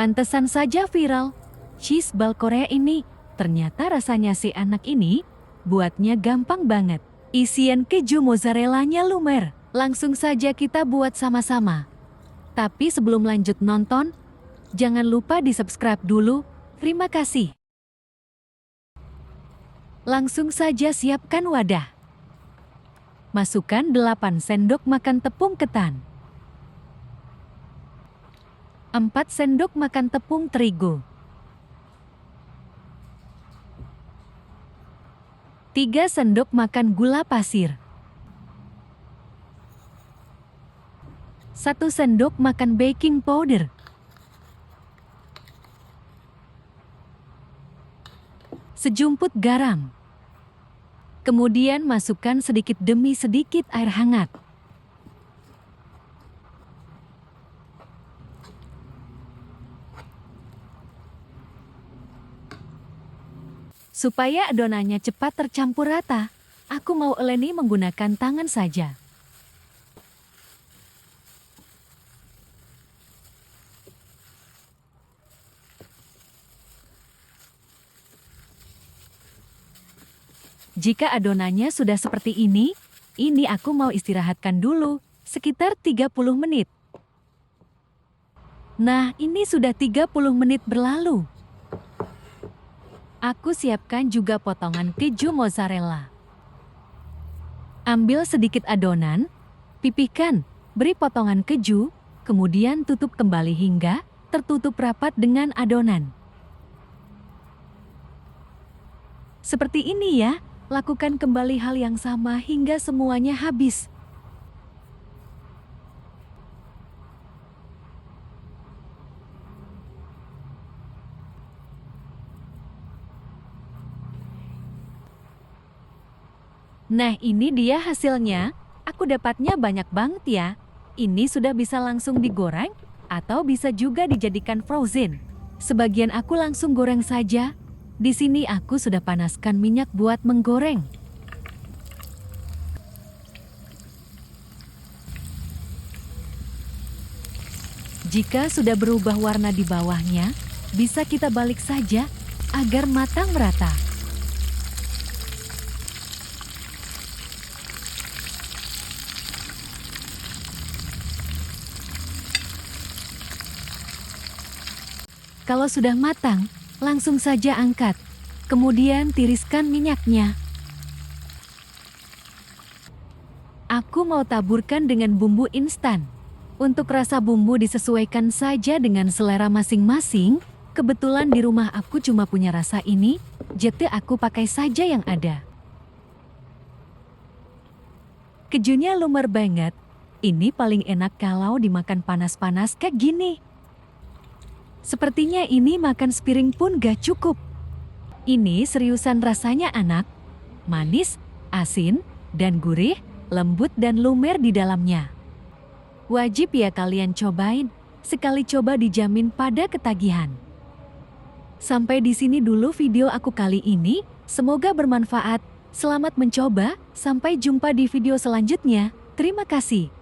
Pantesan saja viral. Cheese ball Korea ini, ternyata rasanya si anak ini, buatnya gampang banget. Isian keju mozzarellanya lumer. Langsung saja kita buat sama-sama. Tapi sebelum lanjut nonton, jangan lupa di-subscribe dulu. Terima kasih. Langsung saja siapkan wadah. Masukkan 8 sendok makan tepung ketan. 4 sendok makan tepung terigu. 3 sendok makan gula pasir. 1 sendok makan baking powder. Sejumput garam. Kemudian masukkan sedikit demi sedikit air hangat. Supaya adonannya cepat tercampur rata, aku mau eleni menggunakan tangan saja. Jika adonannya sudah seperti ini aku mau istirahatkan dulu, sekitar 30 menit. Nah, ini sudah 30 menit berlalu. Aku siapkan juga potongan keju mozzarella. Ambil sedikit adonan, pipihkan, beri potongan keju, kemudian tutup kembali hingga tertutup rapat dengan adonan. Seperti ini ya. Lakukan kembali hal yang sama hingga semuanya habis. Nah, ini dia hasilnya. Aku dapatnya banyak banget ya. Ini sudah bisa langsung digoreng atau bisa juga dijadikan frozen. Sebagian aku langsung goreng saja. Di sini aku sudah panaskan minyak buat menggoreng. Jika sudah berubah warna di bawahnya, bisa kita balik saja agar matang merata. Kalau sudah matang, langsung saja angkat, kemudian tiriskan minyaknya. Aku mau taburkan dengan bumbu instan. Untuk rasa bumbu disesuaikan saja dengan selera masing-masing. Kebetulan di rumah aku cuma punya rasa ini, jadi aku pakai saja yang ada. Kejunya lumer banget. Ini paling enak kalau dimakan panas-panas kayak gini. Sepertinya ini makan sepiring pun gak cukup. Ini seriusan rasanya anak, manis, asin, dan gurih, lembut dan lumer di dalamnya. Wajib ya kalian cobain, sekali coba dijamin pada ketagihan. Sampai di sini dulu video aku kali ini, semoga bermanfaat. Selamat mencoba, sampai jumpa di video selanjutnya. Terima kasih.